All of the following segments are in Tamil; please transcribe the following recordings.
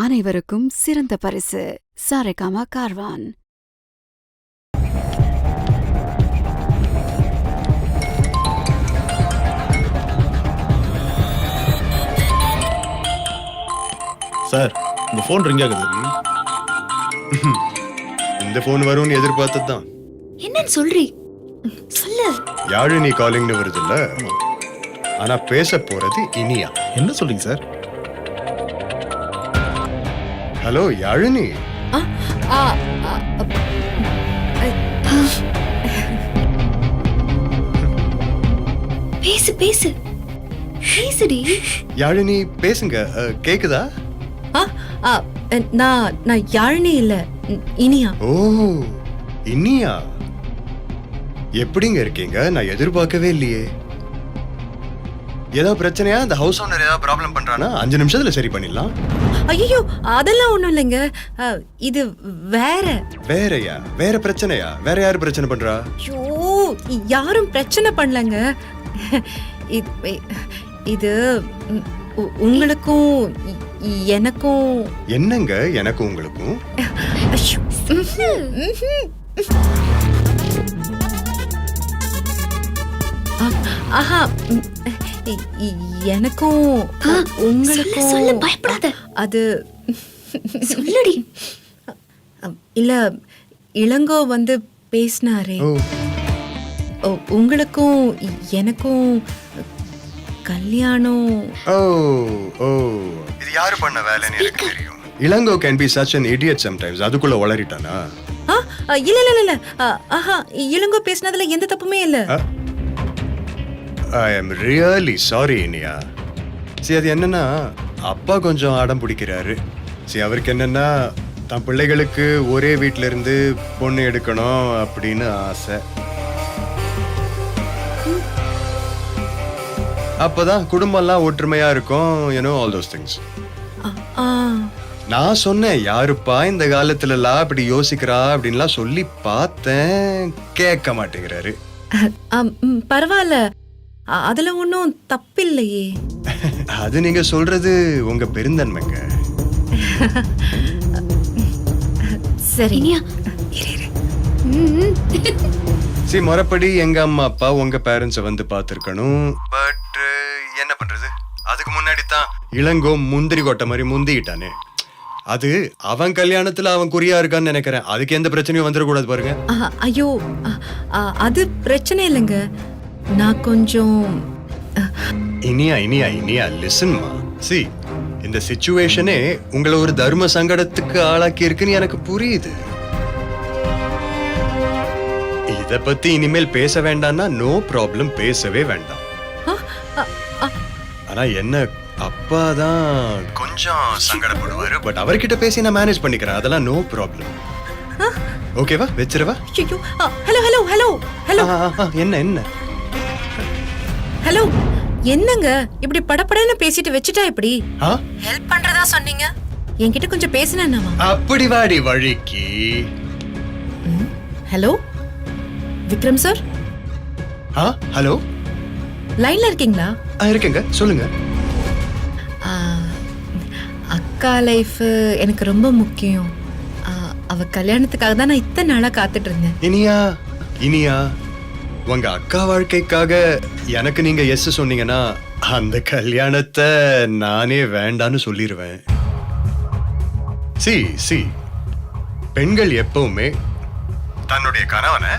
அனைவருக்கும் சிறந்த பரிசு சாரேகாமா கார்வான். சார் உங்க ஃபோன் ரிங் ஆகுது. இந்த ஃபோன் வரும்னு எதிர்பார்த்தது தான். என்னன்னு சொல்றீ? சொல்லு. யாழினி காலிங்னு வருது இல்ல, ஆனா பேச போறது இனியா. என்ன சொல்றீங்க சார்? ஹலோ யாழினி. பேசு பேசு பேசுடி. யாழினி பேசுங்க. கேக்குதா? நான் யாழினி இல்ல, இனியா. ஓ இனியா, எப்படிங்க இருக்கீங்க? நான் எதிர்பார்க்கவே இல்லையே. ஏதாவது பிரச்சனையா? இந்த ஹவுஸ் ஓனர் ஏதாவது ப்ராப்ளம் பண்றானா? 5 நிமிஷத்துல சரி பண்ணிடலாம். ஐயோ அதெல்லாம் ஒண்ணும் இல்லைங்க. இது வேற. வேறயா? வேற பிரச்சனையா? வேற யாரு பிரச்சனை பண்றா? ஐயோ யாரும் பிரச்சனை பண்ணலங்க. இது உங்களுக்கும் எனக்கும். என்னங்க எனக்கும் உங்களுக்கும்? ஆஹா, எனக்கும் உங்களுக்கும். சொல்ல பயப்படாத. அது சொல்லடி. இல்ல, இளங்கோ வந்து பேசினாரே. ஓ உங்களுக்கும் எனக்கும் கல்யாணம். ஓ ஓ இது யாரு பண்ண வேலைன்னு எனக்கு தெரியும். Ilango can be such an idiot sometimes. அதுக்குள்ள உளறிட்டானா? இல்ல இல்ல இல்ல. ஆஹா, இளங்கோ பேசினதுல எந்த தப்புமே இல்ல. I am really sorry Iniya. சரி, அது என்னன்னா அப்பா கொஞ்சம் அடம் பிடிக்கிறாரு. சரி, அவருக்கு என்னன்னா தன் பிள்ளைகளுக்கு ஒரே வீட்ல இருந்து பொண்ணு எடுக்கணும் அப்படின்னு ஆசை. அப்பதான் குடும்பம் எல்லாம் ஒற்றுமையா இருக்கும். all those things. நான் சொன்னேன், யாருப்பா இந்த காலத்துல எல்லாம் அப்படி யோசிக்கிறா அப்படின்லாம் சொல்லி பார்த்தேன். கேட்க மாட்டேங்கிறாரு. பரவாயில்ல, அதுல ஒன்னும் தப்பில்லையே. அது நீங்க சொல்றது உங்க பெருந்தன்மைங்க. சரி இனியா. சரி, முறைப்படி எங்க அம்மா அப்பா உங்க பேரண்ட்ஸ வந்து பார்த்திருக்கணும். பட் என்ன பண்றது, அதுக்கு முன்னாடி தான் இளங்கோ முந்திரி கொட்டை மாதிரி முந்திக்கிட்டானே. அது அவன் கல்யாணத்துல அவன் குறியா இருக்கான்னு நினைக்கிறேன். அதுக்கு எந்த பிரச்சனையும் வந்துடக்கூடாது பாருங்க. ஐயோ அது பிரச்சனை இல்லைங்க. நான் கொஞ்சம். இனியா இனியா இனியா லிசன்மா. சி, இந்த சிச்சுவேஷனே உங்களை ஒரு தர்ம சங்கடத்துக்கு ஆளாக்கி இருக்குன்னு எனக்கு புரியுது. இத பத்தி இனிமேல் பேச வேண்டாம்னா நோ ப்ராப்ளம், பேசவே வேண்டாம். ஆனா என்ன, அப்பா தான் கொஞ்சம் சங்கடப்படுவாரு. பட் அவர்கிட்ட பேசி நான் மேனேஜ் பண்ணிக்கிறேன். அதெல்லாம் நோ ப்ராப்ளம். ஓகேவா? வெச்சிரவா? Hello hello hello hello. என்ன என்ன ஹலோ, என்னங்க இப்படி படபடன்னு பேசிட்டு வச்சுட்டா எப்படி? ஹெல்ப் பண்றதா சொன்னீங்க, என்கிட்ட கொஞ்சம் பேசினா. அப்படி வாடி வழிக்கு. Hello Vikram sir. ஹலோ, லைன்ல இருக்கீங்களா? இருக்கேங்க, சொல்லுங்க. அக்கா லைஃப் எனக்கு ரொம்ப முக்கியம். அவ கல்யாணத்துக்காக தான் நான் இத்தனை நாளா காத்துட்டு இருந்தேன். இனியா இனியா, உங்க அக்கா வாழ்க்கைக்காக எனக்கு நீங்க எஸ் சொன்னீங்கன்னா அந்த கல்யாணத்தை நானே வேண்டான்னு சொல்லிடுவேன். சி, பெண்கள் எப்பவுமே தன்னுடைய கணவனை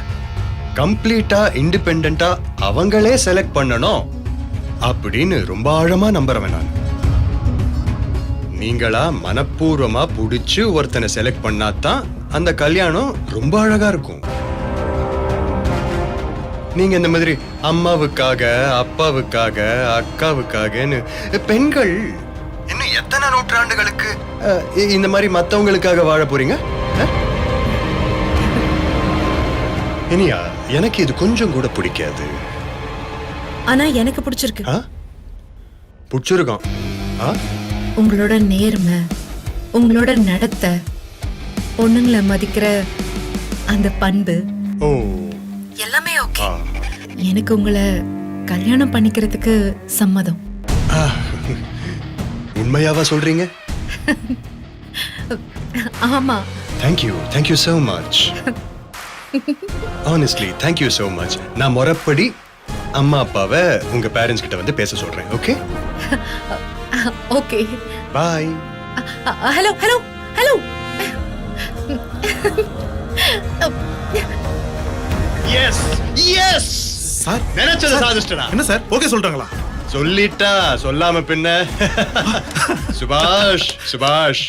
கம்ப்ளீட்டா இண்டிபெண்டா அவங்களே செலக்ட் பண்ணணும் அப்படின்னு ரொம்ப ஆழமா நம்புறவன் நான். நீங்களா மனப்பூர்வமா புடிச்சு ஒருத்தனை செலக்ட் பண்ணாதான் அந்த கல்யாணம் ரொம்ப அழகா இருக்கும். நீங்க இந்த மாதிரி அம்மாவுக்காக, அப்பாவுக்காக, அக்காவுக்காகன்னு பெண்கள் இன்னும் எத்தனை நூற்றாண்டுகளுக்கு இந்த மாதிரி மத்தவங்களுக்காக வாழ போறீங்க? இனியா, எனக்கு இது கொஞ்சம் கூட பிடிக்காது. ஆனா எனக்கு பிடிச்சிருக்கு. பிடிச்சிருக்கோம். உங்களோட நேர்மை, உங்களோட நடத்தை, பொண்ணுங்களை மதிக்கிற அந்த பண்பு எல்லாமே ஓகே. எனக்கு உங்களை கல்யாணம் பண்ணிக்கிறதுக்கு சம்மதம். உண்மையாவா சொல்றீங்க? ஆமா. Thank you so much. Honestly, thank you so much. நான் முறைப்படி அம்மா அப்பாவை உங்க பேரண்ட்ஸ் கிட்ட வந்து பேச சொல்றேன். Okay okay. Bye. Hello hello hello. Yes yes sir நினைச்சத சாதிச்சிட்டடா. என்ன சார் ஓகே சொல்றாங்களா? சொல்லிட்டா சொல்லாம பின்ன. சுபாஷ்